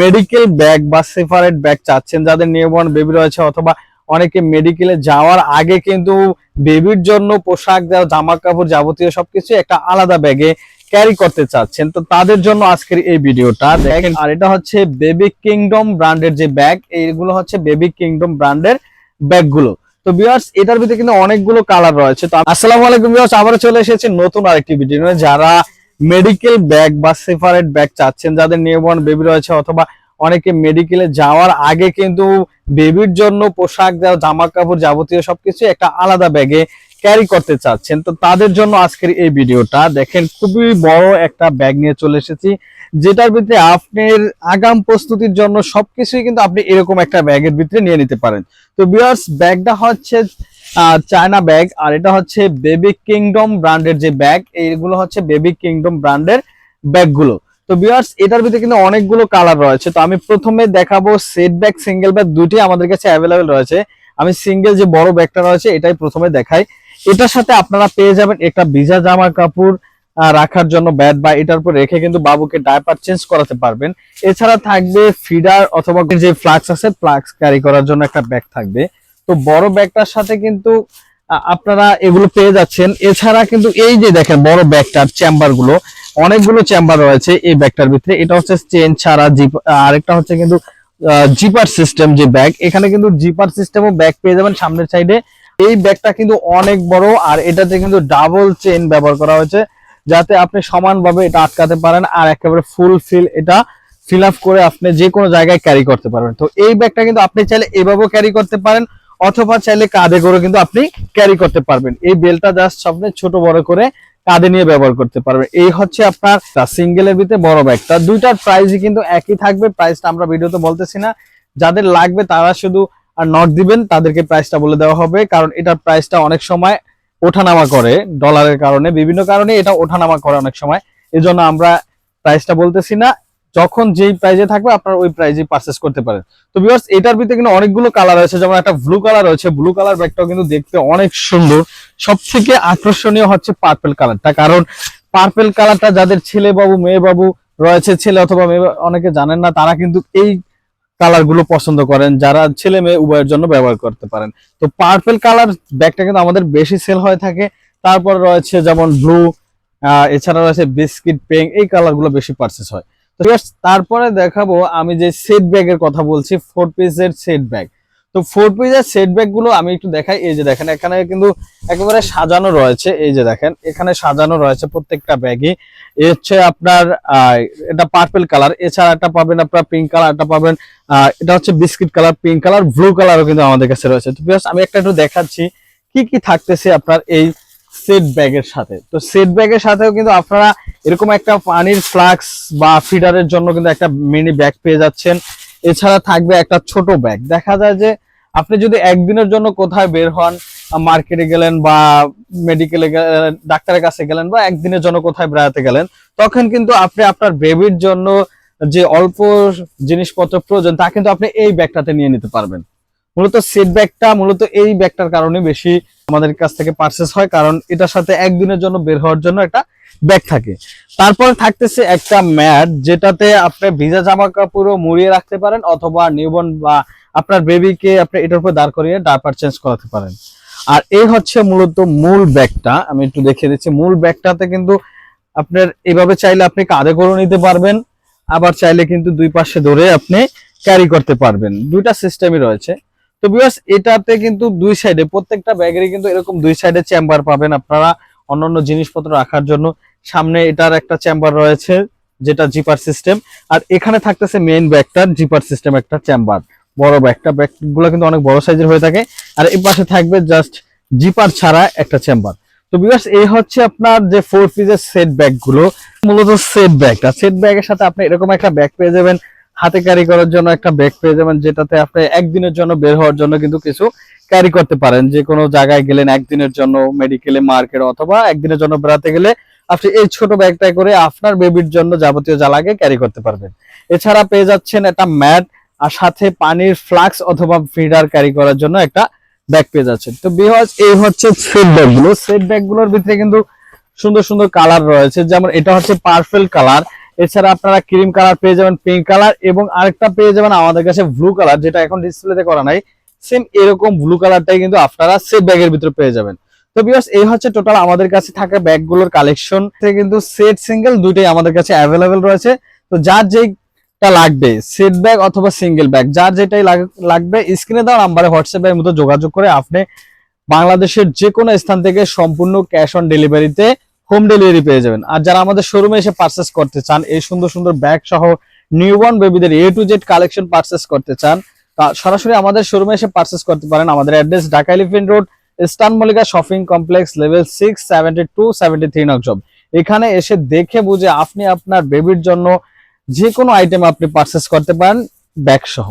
Medical bag বা separate bag চাচ্ছেন, যাদের নিউবর্ন বেবি রয়েছে অথবা অনেকে মেডিকেলে যাওয়ার আগে কিন্তু বেবির জন্য পোশাক, জামা কাপড় যাবতীয় সবকিছু একটা আলাদা ব্যাগে ক্যারি করতে চাচ্ছেন, তো তাদের জন্য আজকের এই ভিডিওটা দেখেন। আর এটা হচ্ছে বেবি কিংডম ব্র্যান্ডের যে ব্যাগ, এইগুলো হচ্ছে বেবি কিংডম ব্র্যান্ডের ব্যাগগুলো। তো ভিউয়ার্স, এটার ভিতরে কিন্তু অনেকগুলো কালার রয়েছে। তো আসসালামু আলাইকুম ভিউয়ার্স, আবারও চলে এসেছি নতুন আরেকটি ভিডিও নিয়ে। যারা মেডিকেল ব্যাগ বা সেপারেট ব্যাগ চাচ্ছেন, যাদের নিউবর্ন বেবি রয়েছে অথবা অনেকে মেডিকেলে যাওয়ার আগে কিন্তু বেবির জন্য পোশাক, জামা কাপড় যাবতীয় সবকিছু একটা আলাদা ব্যাগে ক্যারি করতে চাচ্ছেন, তো তাদের জন্য আজকের এই ভিডিওটা দেখেন। খুবই বড় একটা ব্যাগ নিয়ে চলে এসেছি, যেটার ভিতরে আপনার আগাম প্রস্তুতির জন্য সবকিছুই কিন্তু আপনি এরকম একটা ব্যাগের ভিতরে নিয়ে নিতে পারেন। তো ভিউয়ার্স, ব্যাগটা হচ্ছে চায়না ব্যাগ, আর এটা হচ্ছে বেবি কিংডম ব্র্যান্ডের যে ব্যাগ, এইগুলো হচ্ছে বেবি কিংডম ব্র্যান্ডের ব্যাগগুলো। তো ভিউয়ার্স, এটার ভিতরে কিন্তু অনেকগুলো কালার রয়েছে। তো আমি প্রথমে দেখাবো সেট ব্যাগ, সিঙ্গেল ব্যাগ দুটি আমাদের কাছে অ্যাভেলেবেল রয়েছে। আমি সিঙ্গেল যে বড় ব্যাগটা রয়েছে এটাই প্রথমে দেখাই। এটার সাথে আপনারা পেয়ে যাবেন একটা ভিজা জামা কাপড় রাখার জন্য ব্যাগ, বা এটার উপর রেখে কিন্তু বাবুকে ডায়পার চেঞ্জ করাতে পারবেন। এছাড়া থাকবে ফিডার অথবা যে ফ্লাক্স আছে, ফ্লাক্স ক্যারি করার জন্য একটা ব্যাগ থাকবে। তো বড় ব্যাগটার সাথে কিন্তু আপনারা এগুলো পেয়ে যাচ্ছেন। এছাড়া কিন্তু এই যে দেখেন বড় ব্যাগটার চেম্বার গুলো, অনেকগুলো চেম্বার রয়েছে এই ব্যাগটার ভিতরে। এটা হচ্ছে চেন ছাড়া জিপ, আরেকটা হচ্ছে কিন্তু জিপার সিস্টেম যে ব্যাগ, এখানে কিন্তু জিপার সিস্টেমও ব্যাগ পেয়ে যাবেন সামনের সাইডে। এই ব্যাগটা কিন্তু অনেক বড়, আর এটাতে কিন্তু ডাবল চেন ব্যবহার করা হয়েছে, যাতে আপনি সমানভাবে এটা আটকাতে পারেন আর একেবারে এটা ফিল আপ করে আপনি যে কোনো জায়গায় ক্যারি করতে পারবেন। তো এই ব্যাগটা কিন্তু আপনি চাইলে এভাবেও ক্যারি করতে পারেন, অথবা চাইলে কাঁধে করে কিন্তু আপনি ক্যারি করতে পারবেন। এই বেলটা জাস্ট আপনি ছোট বড় করে কাঁধে নিয়ে ব্যবহার করতে পারবেন। এই হচ্ছে আপনার সিঙ্গেলের ভিতরে বড় ব্যাগটা। দুইটার প্রাইসই কিন্তু একই থাকবে, প্রাইসটা আমরা ভিডিওতে বলতেছি না। যাদের লাগবে তারা শুধু নট দিবেন, তাদেরকে প্রাইসটা বলে দেওয়া হবে, কারণ এটার প্রাইসটা অনেক সময় ওঠানামা করে ডলারের কারণে, বিভিন্ন কারণে এটা ওঠানামা করে অনেক সময়। এজন্য আমরা প্রাইসটা বলতেছি না। যখন যেই প্রাইজে থাকবে আপনারা ওই প্রাইজে পারচেজ করতে পারেন। তো ভিউয়ার্স, এটার ভিতরে কিন্তু অনেকগুলো কালার আছে, যেমন একটা ব্লু কালার রয়েছে। ব্লু কালার ব্যাগটাও কিন্তু দেখতে অনেক সুন্দর। সবথেকে আকর্ষণীয় হচ্ছে পার্পল কালারটা, কারণ পার্পল কালারটা যাদের ছেলে বাবু মেয়ে বাবু রয়েছে, ছেলে অথবা মেয়ে অনেকে জানেন না, তারা কিন্তু এই কালার গুলো পছন্দ করেন, যারা ছেলে মেয়ে উভয়ের জন্য ব্যবহার করতে পারেন। তো পার্পল কালার ব্যাগটা কিন্তু আমাদের বেশি সেল হয়ে থাকে। তারপর রয়েছে যেমন ব্লু, এছাড়া রয়েছে বিস্কিট পিঙ্ক, এই কালার গুলো বেশি পারচেস হয়। তারপরে দেখাবো আমি যে সেট ব্যাগের কথা বলছি, 4 পিসের সেট ব্যাগ। তো 4 পিসের সেট ব্যাগ গুলো আমি একটু দেখাই। এই যে দেখেন, এখানে কিন্তু একেবারে সাজানো রয়েছে। এই যে দেখেন, এখানে সাজানো রয়েছে প্রত্যেকটা ব্যাগই। এই হচ্ছে আপনার এটা পার্পল কালার, এছাড়া একটা পাবেন আপনার পিঙ্ক কালার, একটা পাবেন এটা হচ্ছে biscuit colour, pink colour, blue কালারও কিন্তু আমাদের কাছে রয়েছে। তো আমি একটা একটু দেখাচ্ছি কি কি থাকতেছে আপনার এই সেট ব্যাগের সাথে। তো সেট ব্যাগের সাথেও কিন্তু আপনারা এরকম একটা পানির ফ্লাক্স বা ফিডারের জন্য কিন্তু একটা মিনি ব্যাগ পেয়ে যাচ্ছেন। এছাড়া থাকবে একটা ছোট ব্যাগ। দেখা যায় যে আপনি যদি একদিনের জন্য কোথায় বের হন, মার্কেটে গেলেন বা মেডিকেলে গেলেন, ডাক্তারের কাছে গেলেন, বা একদিনের জন্য কোথায় বেড়াতে গেলেন, তখন কিন্তু আপনি আপনার বেবির জন্য যে অল্প জিনিসপত্র প্রয়োজন তা কিন্তু আপনি এই ব্যাগটাতে নিয়ে নিতে পারবেন। মূলত সেট ব্যাগটা মূলত এই ব্যাগটার কারণে বেশি আমাদের কাছ থেকে পারচেস হয়, কারণ এটার সাথে একদিনের জন্য বের হওয়ার জন্য একটা ব্যাগ থাকে। তারপরে থাকতেছে একটা ম্যাট, যেটাতে আপনি ভিজা জামা কাপড়ও মুড়িয়ে রাখতে পারেন, অথবা নিউবর্ন বা আপনার বেবিকে আপনি এটার উপর দাঁড় করিয়ে ডায়পার চেঞ্জ করাতে পারেন। আর এই হচ্ছে মূলত মূল ব্যাগটা, আমি একটু দেখিয়ে দিচ্ছি। মূল ব্যাগটাতে কিন্তু আপনার এভাবে চাইলে আপনি কাঁধে করে নিতে পারবেন, আবার চাইলে কিন্তু দুই পাশে ধরে আপনি ক্যারি করতে পারবেন। দুইটা সিস্টেমই রয়েছে। তো ভিউয়ার্স, এটাতে কিন্তু দুই সাইডে, প্রত্যেকটা ব্যাগেরই কিন্তু এরকম দুই সাইডে চেম্বার পাবেন আপনারা অন্যান্য জিনিসপত্র রাখার জন্য। সামনে এটার একটা চেম্বার রয়েছে যেটা জিপার সিস্টেম, আর এখানে থাকতেছে মেইন ব্যাগটার জিপার সিস্টেম একটা চেম্বার। বড় ব্যাগগুলো কিন্তু অনেক বড় সাইজের হয়ে থাকে। আর এই পাশে থাকবে জাস্ট জিপার ছাড়া একটা চেম্বার। তো ভিউয়ার্স, এই হচ্ছে আপনার যে 4 পিসের সেট ব্যাগগুলো। মূলত সেট ব্যাগের সাথে আপনি এরকম একটা ব্যাগ পেয়ে যাবেন, হাতে ক্যারি করার জন্য একটা ব্যাগ পেয়ে যাবেন, যেটাতে আপনি একদিনের জন্য বের হওয়ার জন্য কিন্তু কিছু ক্যারি করতে পারেন। যে কোনো জায়গায় গেলেন একদিনের জন্য, মেডিকেলে, মার্কেট, অথবা একদিনের জন্য বেড়াতে গেলে আপনি এই ছোট ব্যাগটাই করে আপনার বেবির জন্য যাবতীয় যা লাগে ক্যারি করতে পারবেন। এছাড়া পেয়ে যাচ্ছেন একটা ম্যাট, আর সাথে পানির ফ্লাক্স অথবা ফিডার ক্যারি করার জন্য একটা ব্যাগ পেয়ে যাচ্ছেন। তো ভিউয়ার্স, এই হচ্ছে সেট ব্যাগগুলো। সেট ব্যাগগুলোর ভিতরে কিন্তু সুন্দর সুন্দর কালার রয়েছে, যেমন এটা হচ্ছে পার্পল কালার। এছাড়া আপনারা ক্রিম কালার পেয়ে যাবেন, পিঙ্ক কালার, এবং আরেকটা পেয়ে যাবেন আমাদের কাছে ব্লু কালার, যেটা এখন ডিসপ্লেতে করা নাই। সেম এরকম ব্লু কালারটাই কিন্তু আপনারা সেট ব্যাগের ভিতরে পেয়ে যাবেন। তো ভিউয়ার্স, এই হচ্ছে টোটাল আমাদের কাছে থাকা ব্যাগগুলোর কালেকশন। কিন্তু সেট সিঙ্গেল দুইটাই আমাদের কাছে অ্যাভেলেবেল রয়েছে। তো যার যেটা লাগবে, সেট ব্যাগ অথবা সিঙ্গেল ব্যাগ, যার যেটাই লাগবে, স্ক্রিনে দেওয়া নাম্বারে হোয়াটসঅ্যাপের মতো যোগাযোগ করে আপনি বাংলাদেশের যে কোনো স্থান থেকে সম্পূর্ণ ক্যাশ অন ডেলিভারিতে হোম ডেলিভারি পেয়ে যাবেন। আর যারা আমাদের শোরুমে এসে পারচেস করতে চান, এই সুন্দর সুন্দর ব্যাগ সহ নিউবর্ন বেবিদের A to Z collection purchase করতে চান, তা সরাসরি আমাদের শোরুমে এসে পারচেস করতে পারেন। আমাদের address Dhaka elephant road, eastern Mallika shopping complex, level 6, 72-73 নকশপ। এখানে এসে দেখে বুঝে আপনি আপনার বেবির জন্য যে কোনো আইটেম আপনি পারচেস করতে পারেন ব্যাগ সহ।